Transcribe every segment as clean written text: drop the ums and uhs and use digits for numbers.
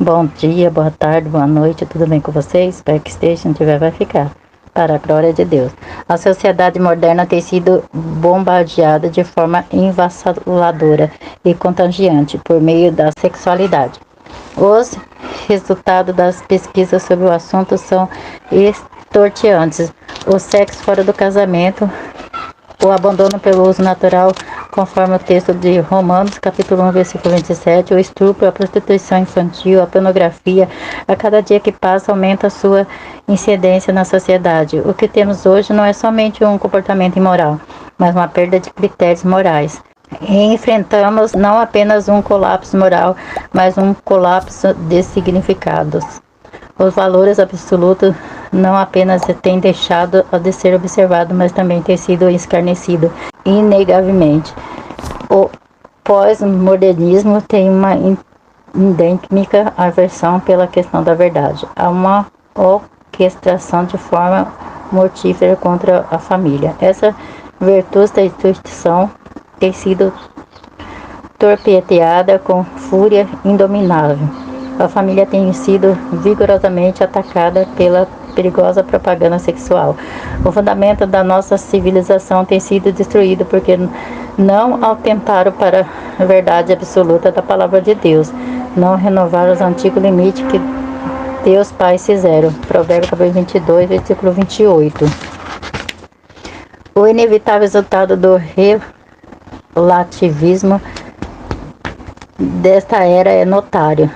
Bom dia, boa tarde, boa noite, tudo bem com vocês? Espero que esteja, se não tiver vai ficar. Para a glória de Deus. A sociedade moderna tem sido bombardeada de forma avassaladora e contagiante por meio da sexualidade. Os resultados das pesquisas sobre o assunto são extorquiantes. O sexo fora do casamento, o abandono pelo uso natural, conforme o texto de Romanos, capítulo 1, versículo 27, o estupro, a prostituição infantil, a pornografia, a cada dia que passa aumenta a sua incidência na sociedade. O que temos hoje não é somente um comportamento imoral, mas uma perda de critérios morais. E enfrentamos não apenas um colapso moral, mas um colapso de significados. Os valores absolutos não apenas têm deixado de ser observado, mas também têm sido escarnecido, inegavelmente. O pós-modernismo tem uma endêmica aversão pela questão da verdade. Há uma orquestração de forma mortífera contra a família. Essa virtude da instituição tem sido torpedeada com fúria indominável. A família tem sido vigorosamente atacada pela perigosa propaganda sexual. O fundamento da nossa civilização tem sido destruído porque não atentaram para a verdade absoluta da palavra de Deus, não renovaram os antigos limites que Deus Pai fizeram. Provérbios capítulo 22, versículo 28. O inevitável resultado do relativismo desta era é notário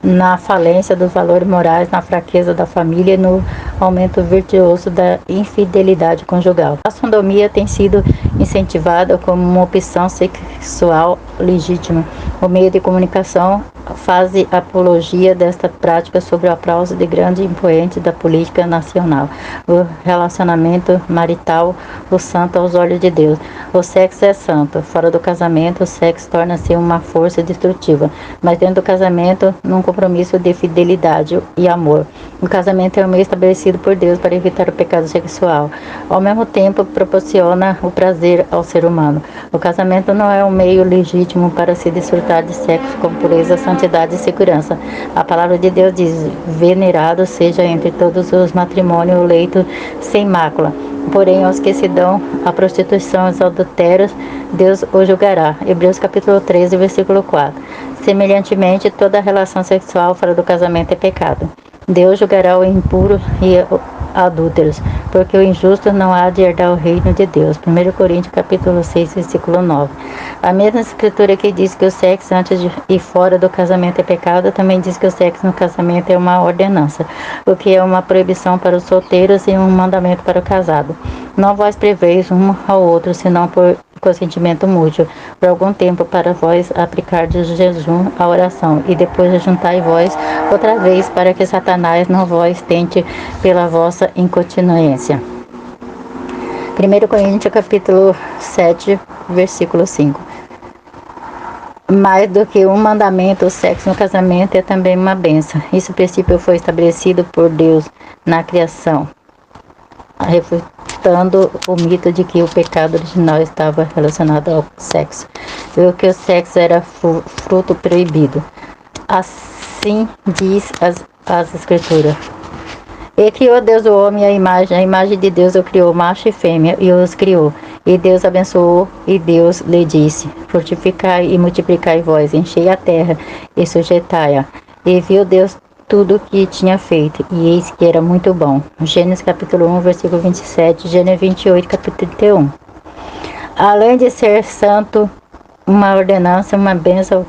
na falência dos valores morais, na fraqueza da família e no aumento virtuoso da infidelidade conjugal. A sodomia tem sido incentivada como uma opção sexual legítima. O meio de comunicação faz apologia desta prática sob o aplauso de grande expoente da política nacional. O relacionamento marital, o santo aos olhos de Deus. O sexo é santo. Fora do casamento, o sexo torna-se uma força destrutiva. Mas dentro do casamento, num compromisso de fidelidade e amor. O casamento é um meio estabelecido por Deus para evitar o pecado sexual. Ao mesmo tempo, proporciona o prazer ao ser humano. O casamento não é um meio legítimo para se desfrutar de sexo com pureza, santidade e segurança. A palavra de Deus diz: venerado seja entre todos os matrimônios o leito sem mácula. Porém, aos que se dão à prostituição e aos adultérios, Deus o julgará. Hebreus capítulo 13, versículo 4. Semelhantemente, toda relação sexual fora do casamento é pecado. Deus julgará o impuro e adúlteros, porque o injusto não há de herdar o reino de Deus. 1 Coríntios capítulo 6, versículo 9. A mesma escritura que diz que o sexo antes e fora do casamento é pecado, também diz que o sexo no casamento é uma ordenança, o que é uma proibição para os solteiros e um mandamento para o casado. Não vós preveis um ao outro, senão por consentimento mútuo, por algum tempo, para vós aplicardes o jejum, a oração, e depois juntai vós outra vez, para que Satanás não vós tente pela vossa incontinência. 1 Coríntios capítulo 7, versículo 5. Mais do que um mandamento, o sexo no casamento é também uma bênção. Esse princípio foi estabelecido por Deus na criação, refutando o mito de que o pecado original estava relacionado ao sexo, e que o sexo era fruto proibido. Assim diz as escrituras. E criou Deus o homem a imagem de Deus o criou, macho e fêmea, e os criou. E Deus abençoou, e Deus lhe disse: fortificai e multiplicai vós, enchei a terra e sujeitai-a. E viu Deus tudo o que tinha feito, e eis que era muito bom. Gênesis capítulo 1, versículo 27, Gênesis 28, capítulo 31. Além de ser santo, uma ordenança, uma bênção,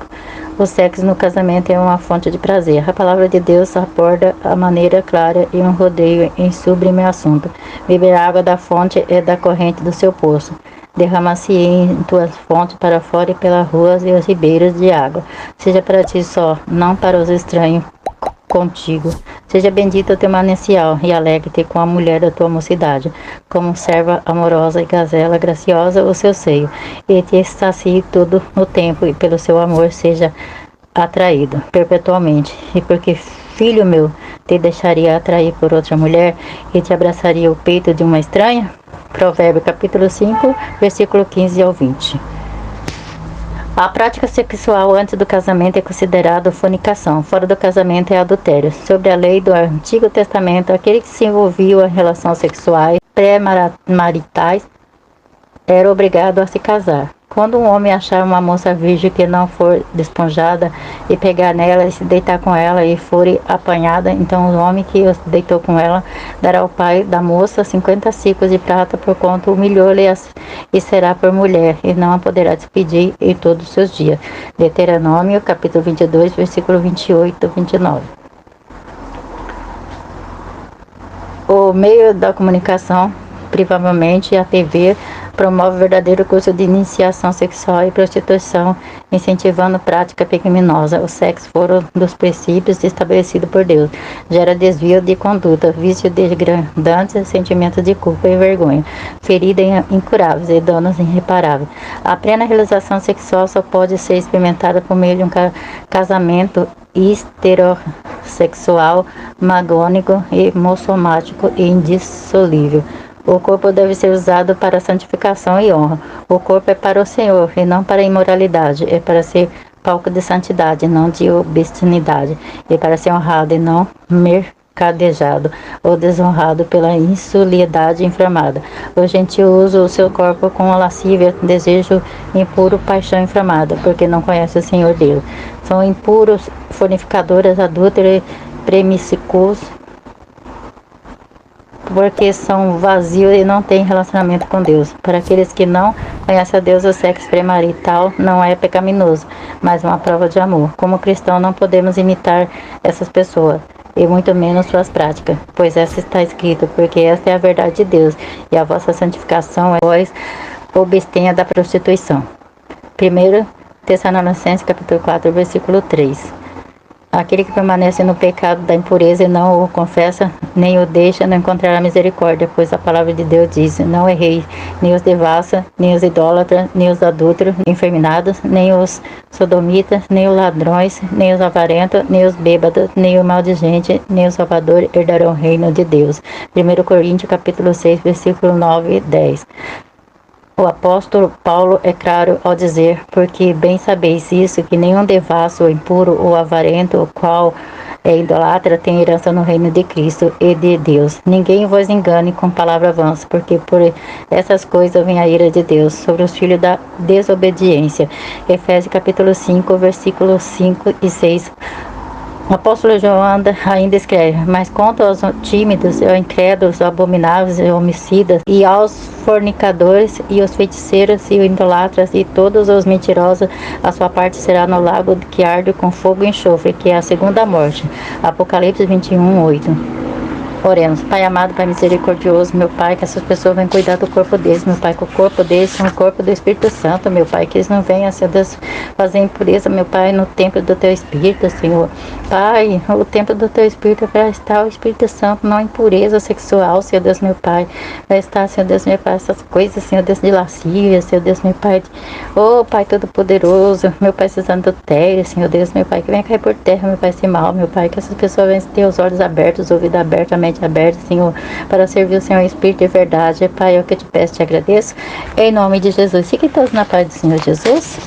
o sexo no casamento é uma fonte de prazer. A palavra de Deus aborda a maneira clara e um rodeio em sublime assunto. Beber água da fonte é da corrente do seu poço. Derrama-se em tuas fontes para fora e pelas ruas e os ribeiros de água. Seja para ti só, não para os estranhos contigo. Seja bendito o teu manancial e alegre-te com a mulher da tua mocidade, como serva amorosa e gazela graciosa o seu seio, e te sacie todo o tempo, e pelo seu amor seja atraído perpetuamente. E porque, filho meu, te deixaria atrair por outra mulher e te abraçaria o peito de uma estranha? Provérbios capítulo 5, versículo 15 ao 20. A prática sexual antes do casamento é considerada fornicação, fora do casamento é adultério. Sobre a lei do Antigo Testamento, aquele que se envolvia em relações sexuais pré-maritais era obrigado a se casar. Quando um homem achar uma moça virgem que não for despojada e pegar nela e se deitar com ela e for apanhada, então o homem que se deitou com ela dará ao pai da moça 50 ciclos de prata, por quanto humilhou-lhe e será por mulher, e não a poderá despedir em todos os seus dias. Deuteronômio, capítulo 22, versículo 28 e 29. O meio da comunicação, provavelmente a TV, promove o verdadeiro curso de iniciação sexual e prostituição, incentivando prática pecaminosa. O sexo fora dos princípios estabelecidos por Deus. Gera desvio de conduta, vício degradantes, sentimentos de culpa e vergonha, feridas incuráveis e danos irreparáveis. A plena realização sexual só pode ser experimentada por meio de um casamento heterossexual, magônico e homossomático e indissolúvel. O corpo deve ser usado para santificação e honra. O corpo é para o Senhor e não para a imoralidade. É para ser palco de santidade, não de obscenidade. É para ser honrado e não mercadejado ou desonrado pela insulidade inflamada. O gentil usa o seu corpo com a lascívia, desejo impuro, paixão inflamada, porque não conhece o Senhor Deus. São impuros, fornicadoras, adúlteros, promíscuos, porque são vazios e não têm relacionamento com Deus. Para aqueles que não conhecem a Deus, o sexo premarital não é pecaminoso, mas uma prova de amor. Como cristão, não podemos imitar essas pessoas, e muito menos suas práticas, pois essa está escrito, porque esta é a verdade de Deus, e a vossa santificação é vós abstenha da prostituição. 1 Tessalonicenses capítulo 4, versículo 3. Aquele que permanece no pecado da impureza e não o confessa, nem o deixa, não encontrará misericórdia, pois a palavra de Deus diz: não errei, nem os devassa, nem os idólatras, nem os adúlteros, nem efeminados, nem os sodomitas, nem os ladrões, nem os avarentos, nem os bêbados, nem o maldizente, nem o salvador herdarão o reino de Deus. 1 Coríntios capítulo 6, versículo 9 e 10. O apóstolo Paulo é claro ao dizer: porque bem sabeis isso, que nenhum devasso, ou impuro, ou avarento, o qual é idolatra, tem herança no reino de Cristo e de Deus. Ninguém vos engane com palavra vãs, porque por essas coisas vem a ira de Deus sobre os filhos da desobediência. Efésios capítulo 5, versículos 5 e 6. O apóstolo João ainda escreve: mas quanto aos tímidos, aos incrédulos, aos abomináveis, aos homicidas, e aos fornicadores, e os feiticeiros, e os idolatras, e todos os mentirosos, a sua parte será no lago que arde com fogo e enxofre, que é a segunda morte. Apocalipse 21, 8. Oremos. Pai amado, Pai misericordioso, meu Pai, que essas pessoas venham cuidar do corpo deles, meu Pai, que o corpo deles é um corpo do Espírito Santo, meu Pai, que eles não venham, Senhor Deus, fazer impureza, meu Pai, no templo do Teu Espírito, Senhor. Pai, o templo do Teu Espírito vai estar o Espírito Santo, não a impureza sexual, Senhor Deus, meu Pai. Vai estar, Senhor Deus, meu Pai, essas coisas, Senhor Deus, de lascívia, Senhor Deus, meu Pai. Oh, Pai Todo-Poderoso, meu Pai, esses adultérios, Senhor Deus, meu Pai, que venha cair por terra, meu Pai, esse mal, meu Pai, que essas pessoas venham ter os olhos abertos, os ouvidos abertos, a mente aberta, Senhor, para servir o Senhor em espírito e verdade. Pai, eu que te peço, te agradeço. Em nome de Jesus. Fiquem todos na paz do Senhor Jesus.